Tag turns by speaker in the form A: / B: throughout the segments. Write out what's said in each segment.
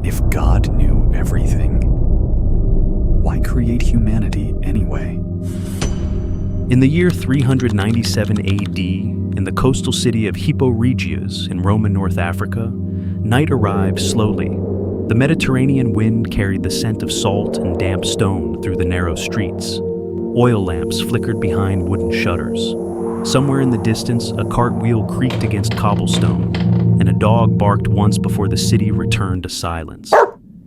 A: If God knew everything, why create humanity anyway?
B: In the year 397 AD, in the coastal city of Hippo Regius in Roman North Africa, night arrived slowly. The Mediterranean wind carried the scent of salt and damp stone through the narrow streets. Oil lamps flickered behind wooden shutters. Somewhere in the distance, a cartwheel creaked against cobblestone, and a dog barked once before the city returned to silence.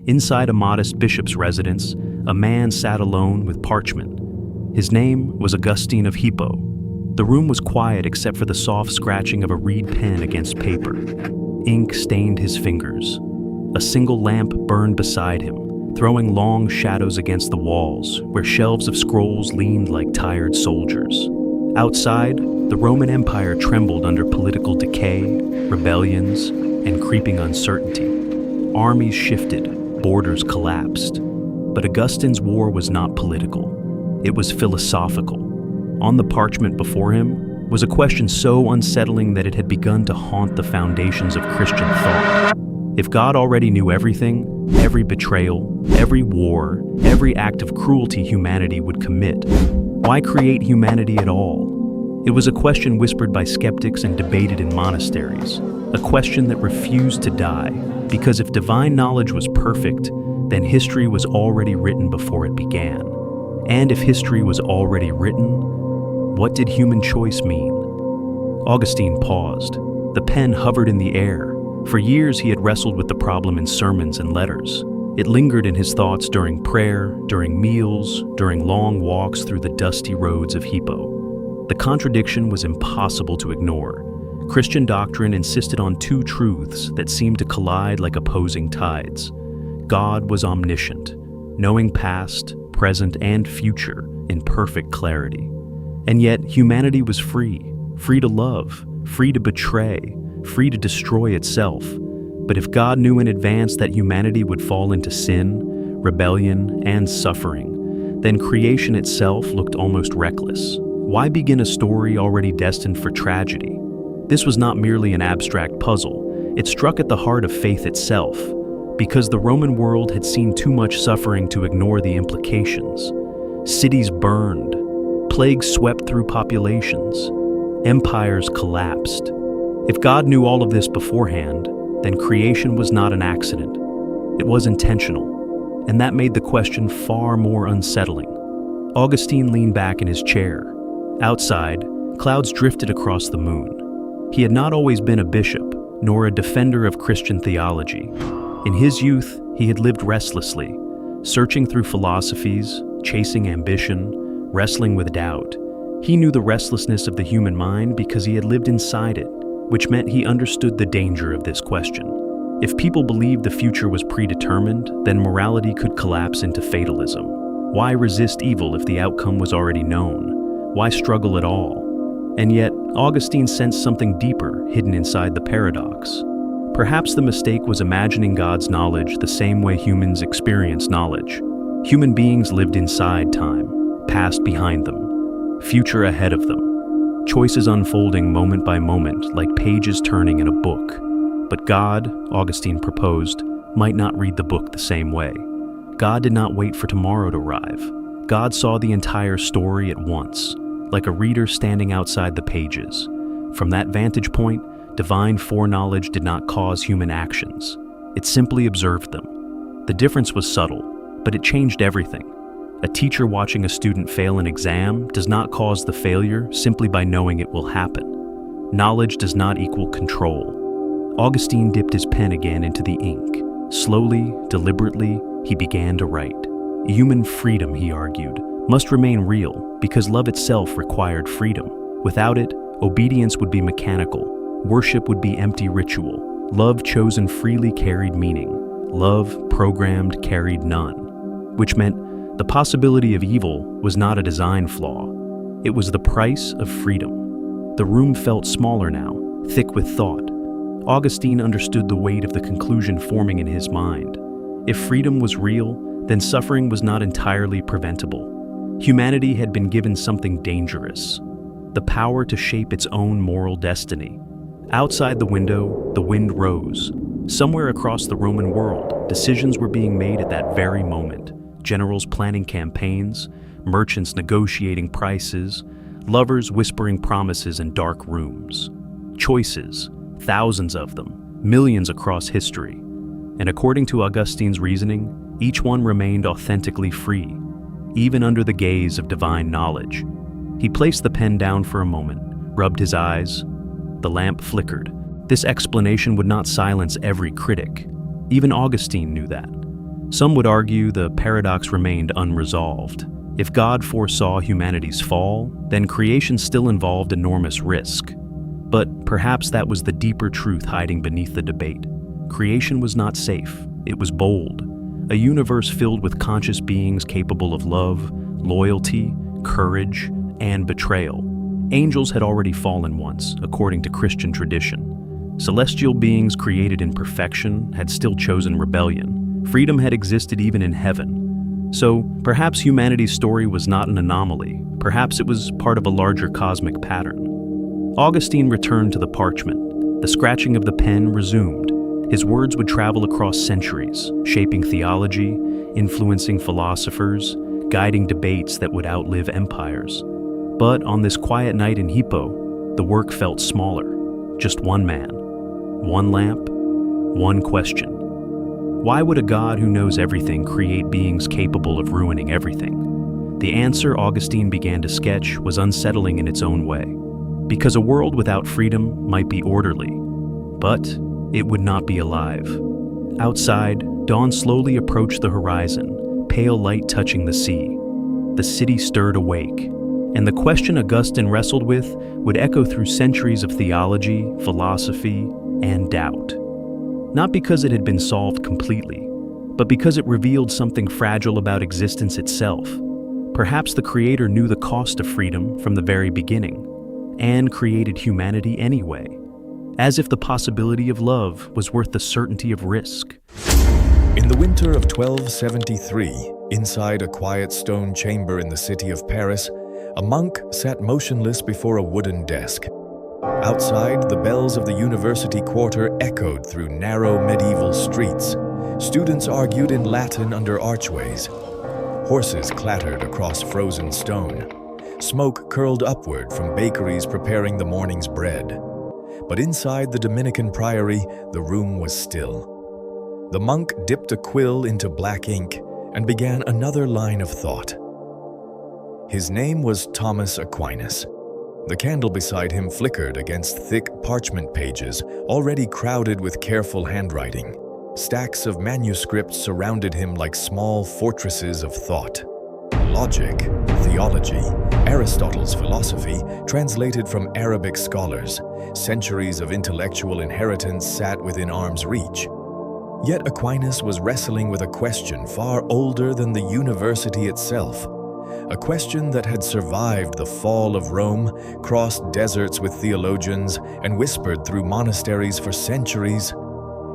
B: Inside a modest bishop's residence, a man sat alone with parchment. His name was Augustine of Hippo. The room was quiet except for the soft scratching of a reed pen against paper. Ink stained his fingers. A single lamp burned beside him, throwing long shadows against the walls, where shelves of scrolls leaned like tired soldiers. Outside, the Roman Empire trembled under political decay, rebellions, and creeping uncertainty. Armies shifted, borders collapsed. But Augustine's war was not political. It was philosophical. On the parchment before him was a question so unsettling that it had begun to haunt the foundations of Christian thought. If God already knew everything, every betrayal, every war, every act of cruelty humanity would commit, why create humanity at all? It was a question whispered by skeptics and debated in monasteries, a question that refused to die, because if divine knowledge was perfect, then history was already written before it began. And if history was already written, what did human choice mean? Augustine paused. The pen hovered in the air. For years he had wrestled with the problem in sermons and letters. It lingered in his thoughts during prayer, during meals, during long walks through the dusty roads of Hippo. The contradiction was impossible to ignore. Christian doctrine insisted on two truths that seemed to collide like opposing tides. God was omniscient, knowing past, present, and future in perfect clarity. And yet humanity was free to love, free to betray, free to destroy itself. But if God knew in advance that humanity would fall into sin, rebellion, and suffering, then creation itself looked almost reckless. Why begin a story already destined for tragedy? This was not merely an abstract puzzle. It struck at the heart of faith itself, because the Roman world had seen too much suffering to ignore the implications. Cities burned, plagues swept through populations, empires collapsed. If God knew all of this beforehand, then creation was not an accident. It was intentional, and that made the question far more unsettling. Augustine leaned back in his chair. Outside, clouds drifted across the moon. He had not always been a bishop, nor a defender of Christian theology. In his youth, he had lived restlessly, searching through philosophies, chasing ambition, wrestling with doubt. He knew the restlessness of the human mind because he had lived inside it, which meant he understood the danger of this question. If people believed the future was predetermined, then morality could collapse into fatalism. Why resist evil if the outcome was already known? Why struggle at all? And yet, Augustine sensed something deeper hidden inside the paradox. Perhaps the mistake was imagining God's knowledge the same way humans experience knowledge. Human beings lived inside time, past behind them, future ahead of them. Choices unfolding moment by moment like pages turning in a book. But God, Augustine proposed, might not read the book the same way. God did not wait for tomorrow to arrive. God saw the entire story at once, like a reader standing outside the pages. From that vantage point, divine foreknowledge did not cause human actions. It simply observed them. The difference was subtle, but it changed everything. A teacher watching a student fail an exam does not cause the failure simply by knowing it will happen. Knowledge does not equal control. Augustine dipped his pen again into the ink. Slowly, deliberately, he began to write. Human freedom, he argued, must remain real because love itself required freedom. Without it, obedience would be mechanical. Worship would be empty ritual. Love chosen freely carried meaning. Love programmed carried none. Which meant the possibility of evil was not a design flaw. It was the price of freedom. The room felt smaller now, thick with thought. Augustine understood the weight of the conclusion forming in his mind. If freedom was real, then suffering was not entirely preventable. Humanity had been given something dangerous, the power to shape its own moral destiny. Outside the window, the wind rose. Somewhere across the Roman world, Decisions were being made at that very moment. Generals planning campaigns, merchants negotiating prices, lovers whispering promises in dark rooms. Choices, thousands of them, millions across history. And according to Augustine's reasoning, each one remained authentically free, even under the gaze of divine knowledge. He placed the pen down for a moment, rubbed his eyes. The lamp flickered. This explanation would not silence every critic. Even Augustine knew that. Some would argue the paradox remained unresolved. If God foresaw humanity's fall, then creation still involved enormous risk. But perhaps that was the deeper truth hiding beneath the debate. Creation was not safe. It was bold. A universe filled with conscious beings capable of love, loyalty, courage, and betrayal. Angels had already fallen once, according to Christian tradition. Celestial beings created in perfection had still chosen rebellion. Freedom had existed even in heaven. So perhaps humanity's story was not an anomaly. Perhaps it was part of a larger cosmic pattern. Augustine returned to the parchment. The scratching of the pen resumed. His words would travel across centuries, shaping theology, influencing philosophers, guiding debates that would outlive empires. But on this quiet night in Hippo, the work felt smaller. Just one man, one lamp, one question. Why would a God who knows everything create beings capable of ruining everything? The answer Augustine began to sketch was unsettling in its own way. Because a world without freedom might be orderly, but it would not be alive. Outside, dawn slowly approached the horizon, pale light touching the sea. The city stirred awake, and the question Augustine wrestled with would echo through centuries of theology, philosophy, and doubt. Not because it had been solved completely, but because it revealed something fragile about existence itself. Perhaps the Creator knew the cost of freedom from the very beginning, and created humanity anyway, as if the possibility of love was worth the certainty of risk.
C: In the winter of 1273, inside a quiet stone chamber in the city of Paris, a monk sat motionless before a wooden desk. Outside, the bells of the university quarter echoed through narrow medieval streets. Students argued in Latin under archways. Horses clattered across frozen stone. Smoke curled upward from bakeries preparing the morning's bread. But inside the Dominican priory, the room was still. The monk dipped a quill into black ink and began another line of thought. His name was Thomas Aquinas. The candle beside him flickered against thick parchment pages, already crowded with careful handwriting. Stacks of manuscripts surrounded him like small fortresses of thought. Logic, theology, Aristotle's philosophy, translated from Arabic scholars. Centuries of intellectual inheritance sat within arm's reach. Yet Aquinas was wrestling with a question far older than the university itself. A question that had survived the fall of Rome, crossed deserts with theologians, and whispered through monasteries for centuries.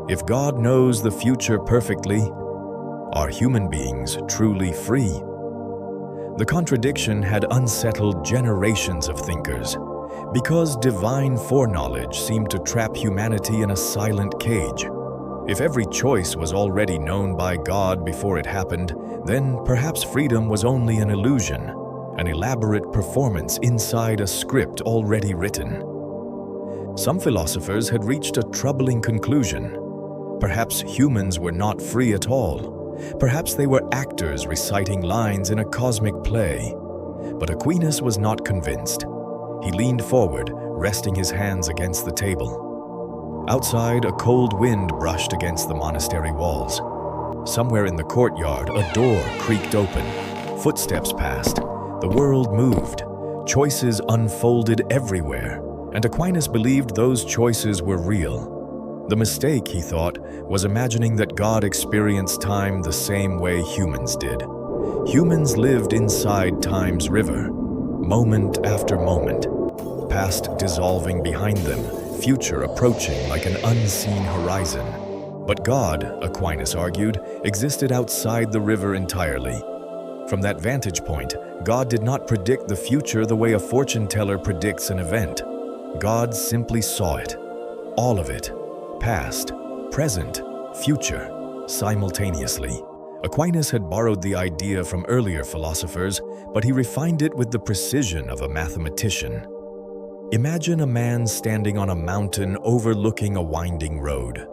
C: If God knows the future perfectly, are human beings truly free? The contradiction had unsettled generations of thinkers, because divine foreknowledge seemed to trap humanity in a silent cage. If every choice was already known by God before it happened, then perhaps freedom was only an illusion, an elaborate performance inside a script already written. Some philosophers had reached a troubling conclusion. Perhaps humans were not free at all. Perhaps they were actors reciting lines in a cosmic play. But Aquinas was not convinced. He leaned forward, resting his hands against the table. Outside, a cold wind brushed against the monastery walls. Somewhere in the courtyard, a door creaked open. Footsteps passed. The world moved. Choices unfolded everywhere, and Aquinas believed those choices were real. The mistake, he thought, was imagining that God experienced time the same way humans did. Humans lived inside time's river, moment after moment, past dissolving behind them, future approaching like an unseen horizon. But God, Aquinas argued, existed outside the river entirely. From that vantage point, God did not predict the future the way a fortune teller predicts an event. God simply saw it, all of it, past, present, future. simultaneously. Aquinas had borrowed the idea from earlier philosophers, but he refined it with the precision of a mathematician. Imagine a man standing on a mountain overlooking a winding road.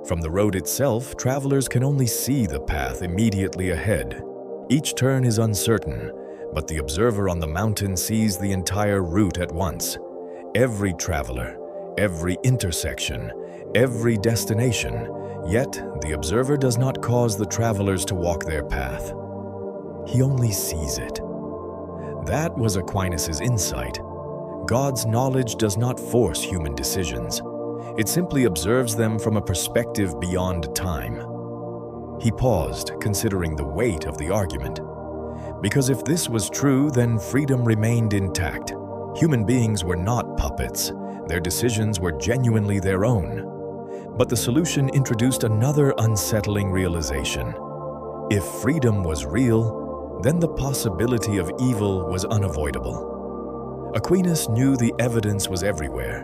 C: From the road itself, travelers can only see the path immediately ahead. Each turn is uncertain, but the observer on the mountain sees the entire route at once. Every traveler, every intersection, every destination, yet the observer does not cause the travelers to walk their path. He only sees it. That was Aquinas' insight. God's knowledge does not force human decisions. It simply observes them from a perspective beyond time. He paused, considering the weight of the argument. Because if this was true, then freedom remained intact. Human beings were not puppets. Their decisions were genuinely their own. But the solution introduced another unsettling realization. If freedom was real, then the possibility of evil was unavoidable. Aquinas knew the evidence was everywhere.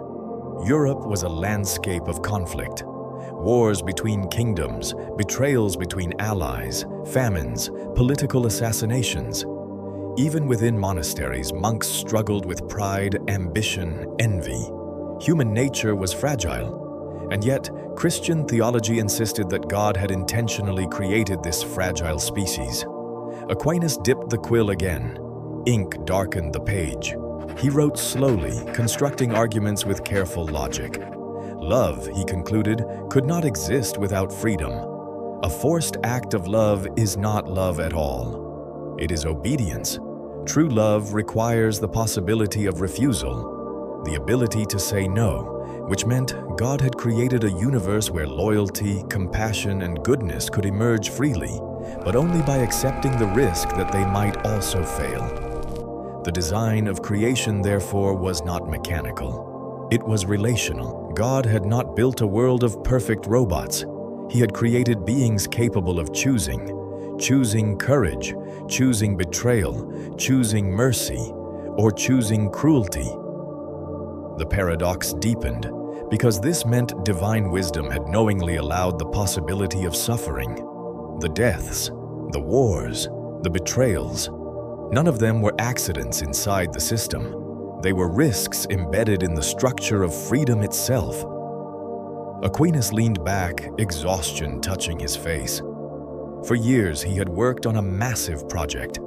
C: Europe was a landscape of conflict. Wars between kingdoms, betrayals between allies, famines, political assassinations. Even within monasteries, monks struggled with pride, ambition, envy. Human nature was fragile, and yet Christian theology insisted that God had intentionally created this fragile species. Aquinas dipped the quill again. Ink darkened the page. He wrote slowly, constructing arguments with careful logic. Love, he concluded, could not exist without freedom. A forced act of love is not love at all. It is obedience. True love requires the possibility of refusal, the ability to say no, which meant God had created a universe where loyalty, compassion, and goodness could emerge freely, but only by accepting the risk that they might also fail. The design of creation, therefore, was not mechanical. It was relational. God had not built a world of perfect robots. He had created beings capable of choosing courage, choosing betrayal, choosing mercy, or choosing cruelty. The paradox deepened, because this meant divine wisdom had knowingly allowed the possibility of suffering. The deaths, the wars, the betrayals, none of them were accidents inside the system. They were risks embedded in the structure of freedom itself. Aquinas leaned back, exhaustion touching his face. For years, he had worked on a massive project,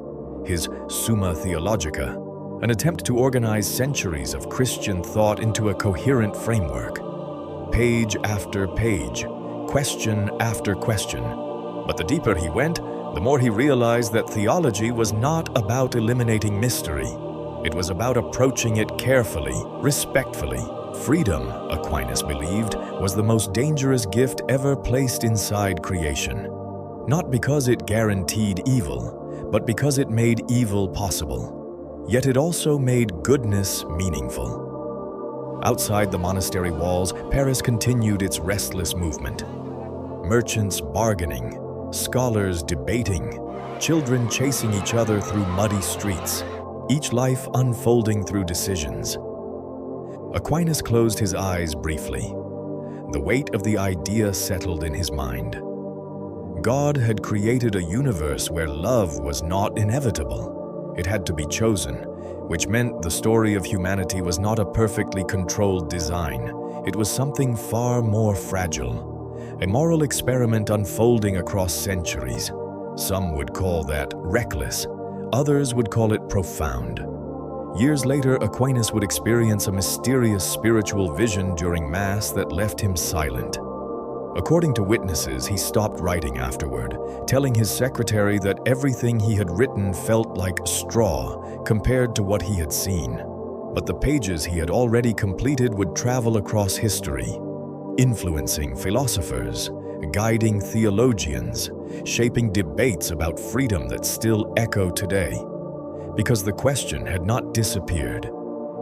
C: his Summa Theologica, an attempt to organize centuries of Christian thought into a coherent framework. Page after page, question after question. But the deeper he went, the more he realized that theology was not about eliminating mystery. It was about approaching it carefully, respectfully. Freedom, Aquinas believed, was the most dangerous gift ever placed inside creation. Not because it guaranteed evil, but because it made evil possible. Yet it also made goodness meaningful. Outside the monastery walls, Paris continued its restless movement. Merchants bargaining, scholars debating, children chasing each other through muddy streets, each life unfolding through decisions. Aquinas closed his eyes briefly. The weight of the idea settled in his mind. God had created a universe where love was not inevitable. It had to be chosen, which meant the story of humanity was not a perfectly controlled design. It was something far more fragile. A moral experiment unfolding across centuries. Some would call that reckless. Others would call it profound. Years later, Aquinas would experience a mysterious spiritual vision during Mass that left him silent. According to witnesses, he stopped writing afterward, telling his secretary that everything he had written felt like straw compared to what he had seen. But the pages he had already completed would travel across history, influencing philosophers, guiding theologians, shaping debates about freedom that still echo today. Because the question had not disappeared.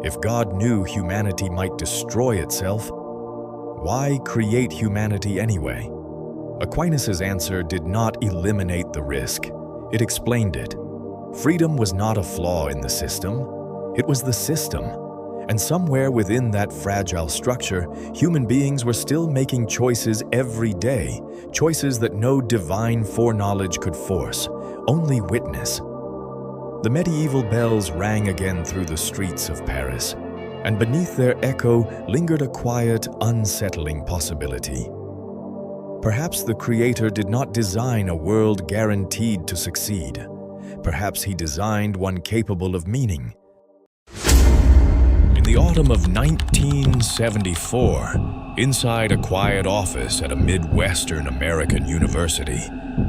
C: If God knew humanity might destroy itself, why create humanity anyway? Aquinas' answer did not eliminate the risk. It explained it. Freedom was not a flaw in the system. It was the system. And somewhere within that fragile structure, human beings were still making choices every day, choices that no divine foreknowledge could force, only witness. The medieval bells rang again through the streets of Paris, and beneath their echo lingered a quiet, unsettling possibility. Perhaps the Creator did not design a world guaranteed to succeed. Perhaps He designed one capable of meaning. In the autumn of 1974, inside a quiet office at a Midwestern American university,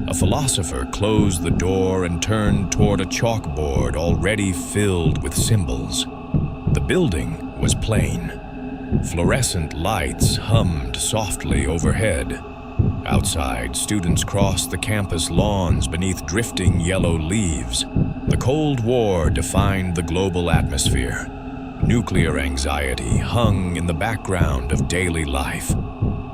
C: a philosopher closed the door and turned toward a chalkboard already filled with symbols. The building was plain. Fluorescent lights hummed softly overhead. Outside, students crossed the campus lawns beneath drifting yellow leaves. The Cold War defined the global atmosphere. Nuclear anxiety hung in the background of daily life.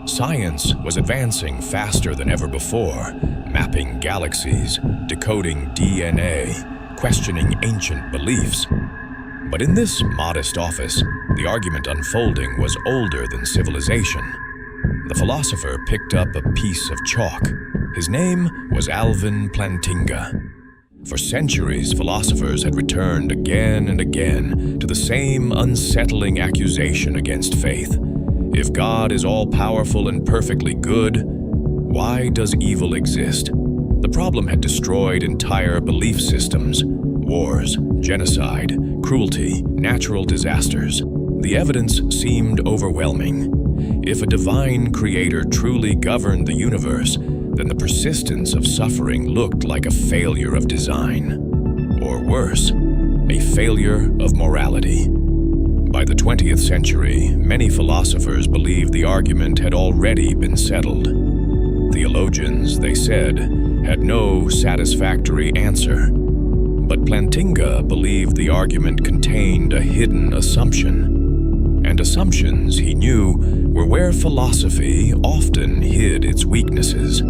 C: Science was advancing faster than ever before, mapping galaxies, decoding DNA, questioning ancient beliefs. But in this modest office, the argument unfolding was older than civilization. The philosopher picked up a piece of chalk. His name was Alvin Plantinga. For centuries, philosophers had returned again and again to the same unsettling accusation against faith. If God is all-powerful and perfectly good, why does evil exist? The problem had destroyed entire belief systems: wars, genocide, cruelty, natural disasters. The evidence seemed overwhelming. If a divine creator truly governed the universe, then the persistence of suffering looked like a failure of design. Or worse, a failure of morality. By the 20th century, many philosophers believed the argument had already been settled. Theologians, they said, had no satisfactory answer. But Plantinga believed the argument contained a hidden assumption. And assumptions, he knew, were where philosophy often hid its weaknesses.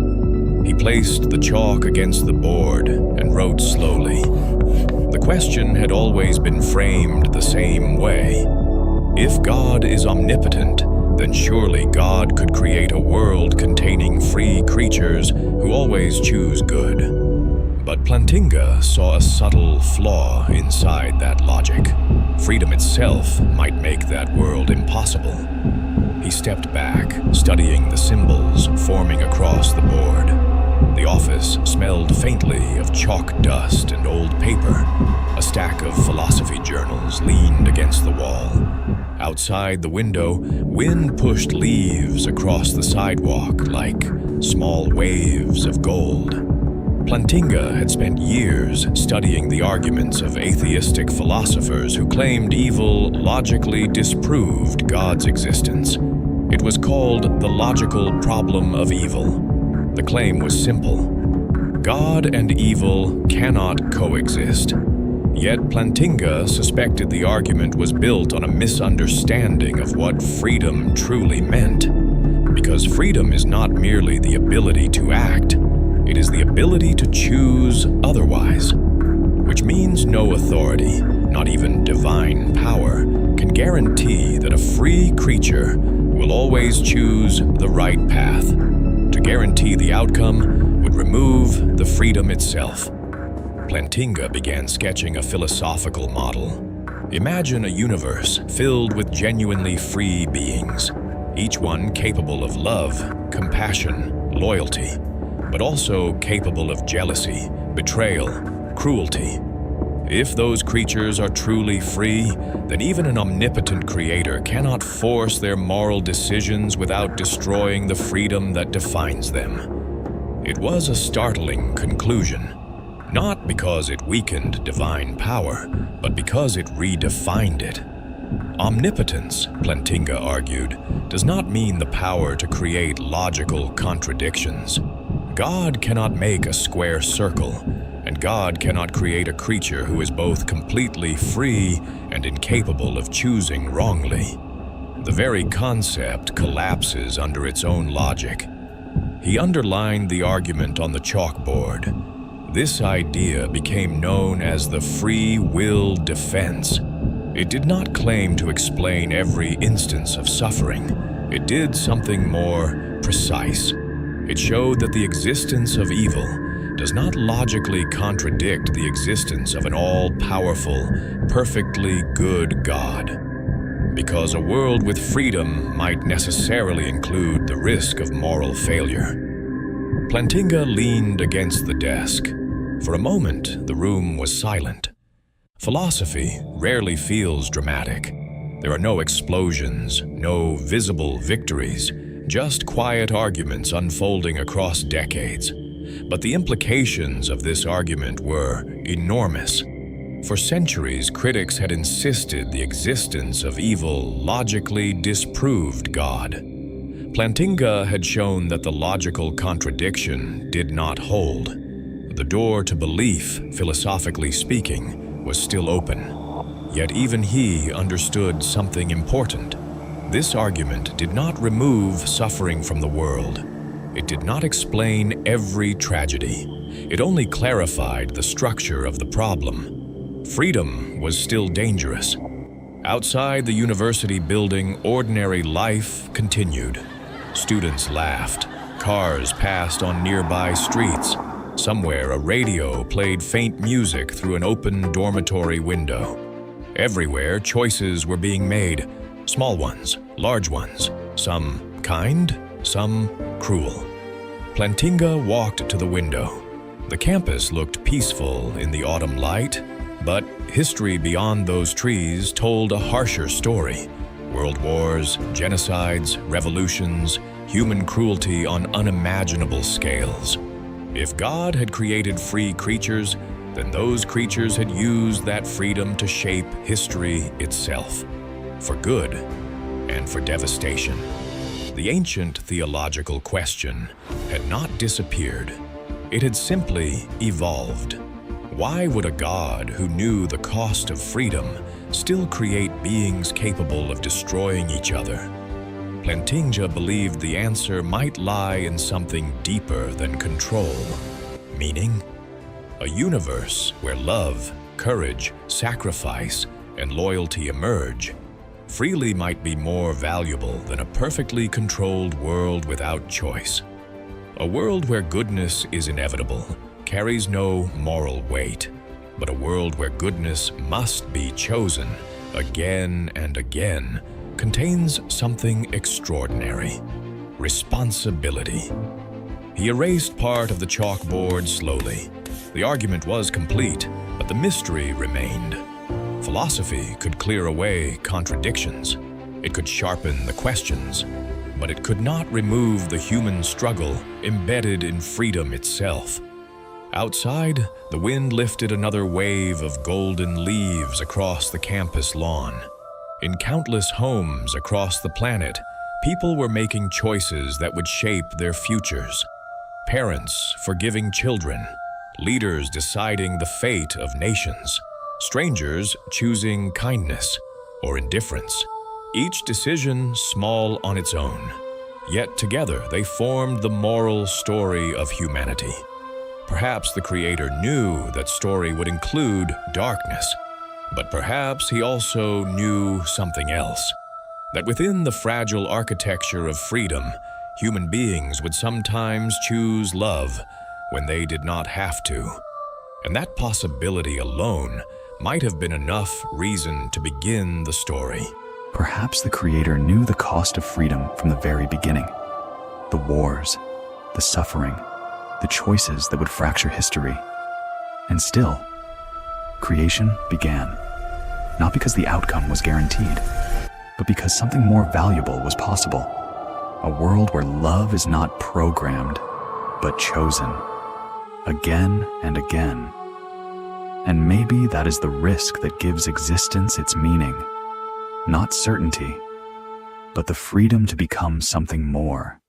C: He placed the chalk against the board and wrote slowly. The question had always been framed the same way. If God is omnipotent, then surely God could create a world containing free creatures who always choose good. But Plantinga saw a subtle flaw inside that logic. Freedom itself might make that world impossible. He stepped back, studying the symbols forming across the board. The office smelled faintly of chalk dust and old paper. A stack of philosophy journals leaned against the wall. Outside the window, wind pushed leaves across the sidewalk like small waves of gold. Plantinga had spent years studying the arguments of atheistic philosophers who claimed evil logically disproved God's existence. It was called the logical problem of evil. The claim was simple: God and evil cannot coexist. Yet Plantinga suspected the argument was built on a misunderstanding of what freedom truly meant. Because freedom is not merely the ability to act, it is the ability to choose otherwise. Which means no authority, not even divine power, can guarantee that a free creature will always choose the right path. To guarantee the outcome would remove the freedom itself. Plantinga began sketching a philosophical model. Imagine a universe filled with genuinely free beings, each one capable of love, compassion, loyalty, but also capable of jealousy, betrayal, cruelty. If those creatures are truly free, then even an omnipotent creator cannot force their moral decisions without destroying the freedom that defines them. It was a startling conclusion. Not because it weakened divine power, but because it redefined it. Omnipotence, Plantinga argued, does not mean the power to create logical contradictions. God cannot make a square circle, and God cannot create a creature who is both completely free and incapable of choosing wrongly. The very concept collapses under its own logic. He underlined the argument on the chalkboard. This idea became known as the free will defense. It did not claim to explain every instance of suffering. It did something more precise. It showed that the existence of evil does not logically contradict the existence of an all-powerful, perfectly good God. Because a world with freedom might necessarily include the risk of moral failure. Plantinga leaned against the desk. For a moment, the room was silent. Philosophy rarely feels dramatic. There are no explosions, no visible victories, just quiet arguments unfolding across decades. But the implications of this argument were enormous. For centuries, critics had insisted the existence of evil logically disproved God. Plantinga had shown that the logical contradiction did not hold. The door to belief, philosophically speaking, was still open. Yet even he understood something important. This argument did not remove suffering from the world. It did not explain every tragedy. It only clarified the structure of the problem. Freedom was still dangerous. Outside the university building, ordinary life continued. Students laughed. Cars passed on nearby streets. Somewhere, a radio played faint music through an open dormitory window. Everywhere, choices were being made. Small ones, large ones, some kind, some cruel. Plantinga walked to the window. The campus looked peaceful in the autumn light, but history beyond those trees told a harsher story. World wars, genocides, revolutions, human cruelty on unimaginable scales. If God had created free creatures, then those creatures had used that freedom to shape history itself, for good and for devastation. The ancient theological question had not disappeared. It had simply evolved. Why would a God who knew the cost of freedom still create beings capable of destroying each other? Plantinga believed the answer might lie in something deeper than control, meaning a universe where love, courage, sacrifice, and loyalty emerge freely might be more valuable than a perfectly controlled world without choice. A world where goodness is inevitable carries no moral weight, but a world where goodness must be chosen again and again contains something extraordinary: responsibility. He erased part of the chalkboard slowly. The argument was complete, but the mystery remained. Philosophy could clear away contradictions. It could sharpen the questions, but it could not remove the human struggle embedded in freedom itself. Outside, the wind lifted another wave of golden leaves across the campus lawn. In countless homes across the planet, people were making choices that would shape their futures. Parents forgiving children, leaders deciding the fate of nations, strangers choosing kindness or indifference. Each decision small on its own, yet together they formed the moral story of humanity. Perhaps the Creator knew that story would include darkness, but perhaps he also knew something else. That within the fragile architecture of freedom, human beings would sometimes choose love when they did not have to. And that possibility alone might have been enough reason to begin the story.
A: Perhaps the Creator knew the cost of freedom from the very beginning. The wars, the suffering, the choices that would fracture history. And still, creation began, not because the outcome was guaranteed, but because something more valuable was possible. A world where love is not programmed, but chosen, again and again. And maybe that is the risk that gives existence its meaning. Not certainty, but the freedom to become something more.